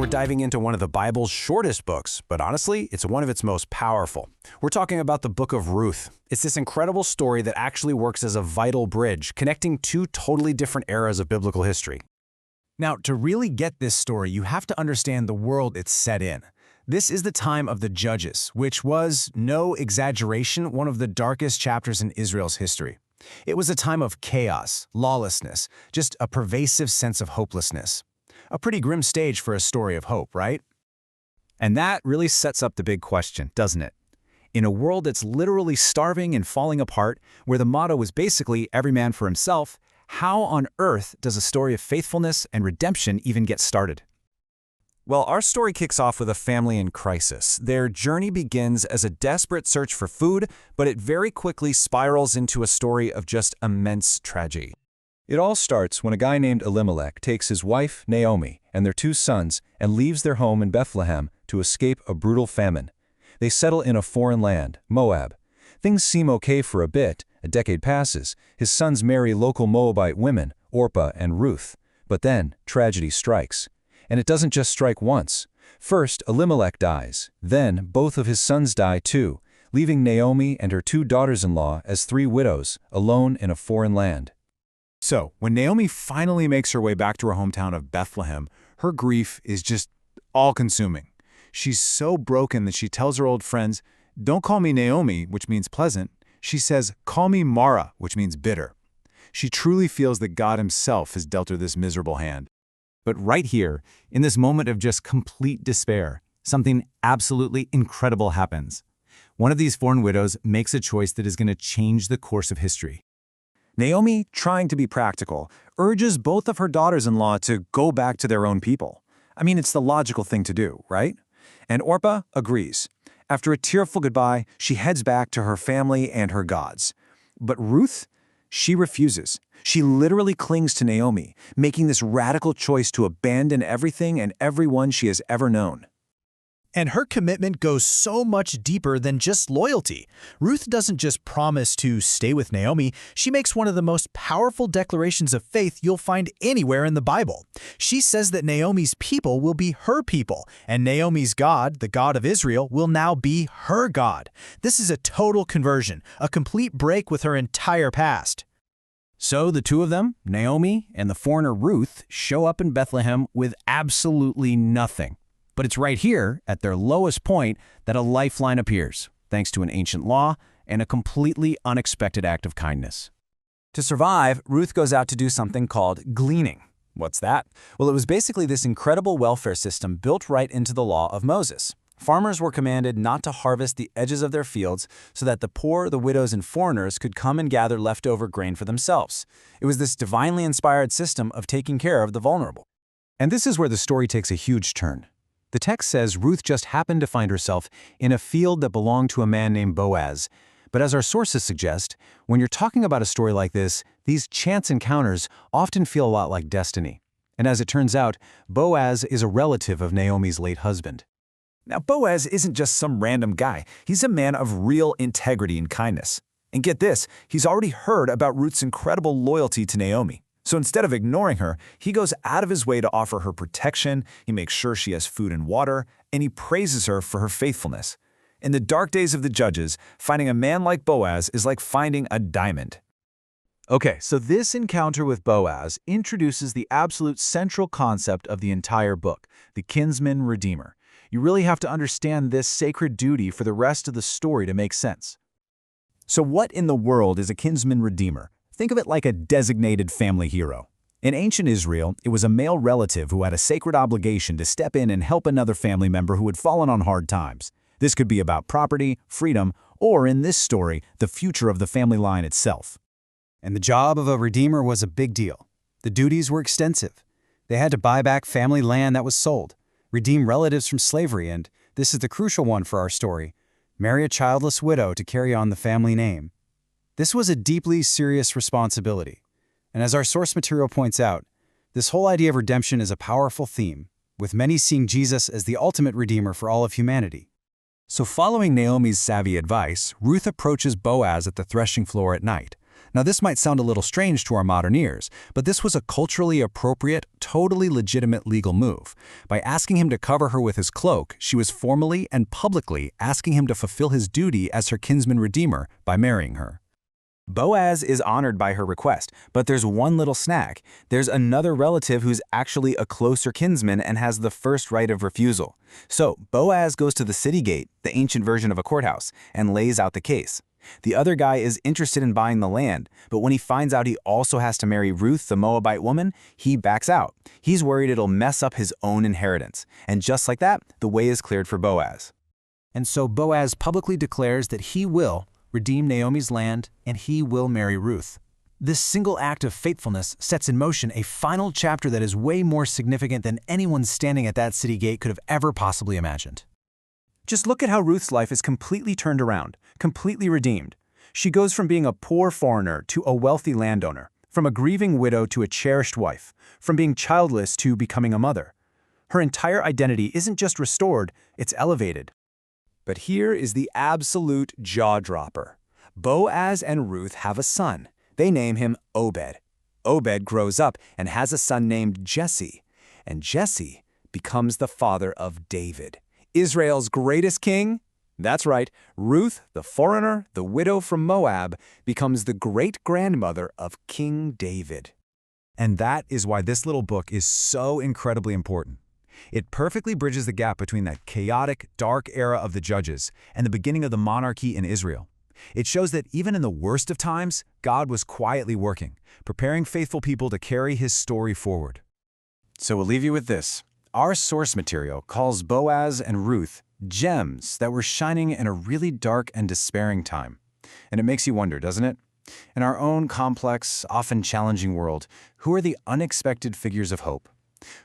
diving into one of the Bible's shortest books, but honestly, it's one of its most powerful. We're talking about the book of Ruth. It's this incredible story that actually works as a vital bridge, connecting two totally different eras of biblical history. Now, to really get this story, you have to understand the world it's set in. This is the time of the Judges, which was, no exaggeration, one of the darkest chapters in Israel's history. It was a time of chaos, lawlessness, just a pervasive sense of hopelessness. A pretty grim stage for a story of hope, right? And that really sets up the big question, doesn't it? In a world that's literally starving and falling apart, where the motto is basically every man for himself, how on earth does a story of faithfulness and redemption even get started? Well, our story kicks off with a family in crisis. Their journey begins as a desperate search for food, but it very quickly spirals into a story of just immense tragedy. It all starts when a guy named Elimelech takes his wife, Naomi, and their two sons and leaves their home in Bethlehem to escape a brutal famine. They settle in a foreign land, Moab. Things seem okay for a bit. A decade passes. His sons marry local Moabite women, Orpah and Ruth. But then, tragedy strikes. And it doesn't just strike once. First, Elimelech dies. Then, both of his sons die too, leaving Naomi and her two daughters-in-law as three widows, alone in a foreign land. So, when Naomi finally makes her way back to her hometown of Bethlehem, her grief is just all-consuming. She's so broken that she tells her old friends, "Don't call me Naomi," which means pleasant. She says, "Call me Mara," which means bitter. She truly feels that God himself has dealt her this miserable hand. But right here, in this moment of just complete despair, something absolutely incredible happens. One of these foreign widows makes a choice that is going to change the course of history. Naomi, trying to be practical, urges both of her daughters-in-law to go back to their own people. I mean, it's the logical thing to do, right? And Orpah agrees. After a tearful goodbye, she heads back to her family and her gods. But Ruth, she refuses. She literally clings to Naomi, making this radical choice to abandon everything and everyone she has ever known. And her commitment goes so much deeper than just loyalty. Ruth doesn't just promise to stay with Naomi, she makes one of the most powerful declarations of faith you'll find anywhere in the Bible. She says that Naomi's people will be her people, and Naomi's God, the God of Israel, will now be her God. This is a total conversion, a complete break with her entire past. So the two of them, Naomi and the foreigner Ruth, show up in Bethlehem with absolutely nothing. But it's right here, at their lowest point, that a lifeline appears, thanks to an ancient law and a completely unexpected act of kindness. To survive, Ruth goes out to do something called gleaning. What's that? Well, it was basically this incredible welfare system built right into the law of Moses. Farmers were commanded not to harvest the edges of their fields so that the poor, the widows, and foreigners could come and gather leftover grain for themselves. It was this divinely inspired system of taking care of the vulnerable. And this is where the story takes a huge turn. The text says Ruth just happened to find herself in a field that belonged to a man named Boaz. But as our sources suggest, when you're talking about a story like this, these chance encounters often feel a lot like destiny. And as it turns out, Boaz is a relative of Naomi's late husband. Now, Boaz isn't just some random guy. He's a man of real integrity and kindness. And get this, he's already heard about Ruth's incredible loyalty to Naomi. So instead of ignoring her, he goes out of his way to offer her protection, he makes sure she has food and water, and he praises her for her faithfulness. In the dark days of the Judges, finding a man like Boaz is like finding a diamond. Okay, so this encounter with Boaz introduces the absolute central concept of the entire book, the kinsman redeemer. You really have to understand this sacred duty for the rest of the story to make sense. So what in the world is a kinsman redeemer? Think of it like a designated family hero. In ancient Israel, it was a male relative who had a sacred obligation to step in and help another family member who had fallen on hard times. This could be about property, freedom, or in this story, the future of the family line itself. And the job of a redeemer was a big deal. The duties were extensive. They had to buy back family land that was sold, redeem relatives from slavery, and this is the crucial one for our story, marry a childless widow to carry on the family name. This was a deeply serious responsibility. And as our source material points out, this whole idea of redemption is a powerful theme, with many seeing Jesus as the ultimate redeemer for all of humanity. So following Naomi's savvy advice, Ruth approaches Boaz at the threshing floor at night. Now, this might sound a little strange to our modern ears, but this was a culturally appropriate, totally legitimate legal move. By asking him to cover her with his cloak, she was formally and publicly asking him to fulfill his duty as her kinsman redeemer by marrying her. Boaz is honored by her request, but there's one little snag. There's another relative who's actually a closer kinsman and has the first right of refusal. So Boaz goes to the city gate, the ancient version of a courthouse, and lays out the case. The other guy is interested in buying the land, but when he finds out he also has to marry Ruth, the Moabite woman, he backs out. He's worried it'll mess up his own inheritance. And just like that, the way is cleared for Boaz. And so Boaz publicly declares that he will redeem Naomi's land, and he will marry Ruth. This single act of faithfulness sets in motion a final chapter that is way more significant than anyone standing at that city gate could have ever possibly imagined. Just look at how Ruth's life is completely turned around, completely redeemed. She goes from being a poor foreigner to a wealthy landowner, from a grieving widow to a cherished wife, from being childless to becoming a mother. Her entire identity isn't just restored, it's elevated. But here is the absolute jaw-dropper. Boaz and Ruth have a son. They name him Obed. Obed grows up and has a son named Jesse. And Jesse becomes the father of David, Israel's greatest king. That's right, Ruth, the foreigner, the widow from Moab, becomes the great-grandmother of King David. And that is why this little book is so incredibly important. It perfectly bridges the gap between that chaotic, dark era of the Judges and the beginning of the monarchy in Israel. It shows that even in the worst of times, God was quietly working, preparing faithful people to carry his story forward. So we'll leave you with this. Our source material calls Boaz and Ruth gems that were shining in a really dark and despairing time. And it makes you wonder, doesn't it? In our own complex, often challenging world, who are the unexpected figures of hope?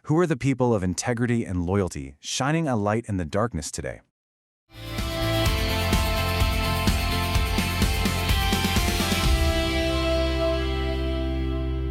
Who are the people of integrity and loyalty shining a light in the darkness today?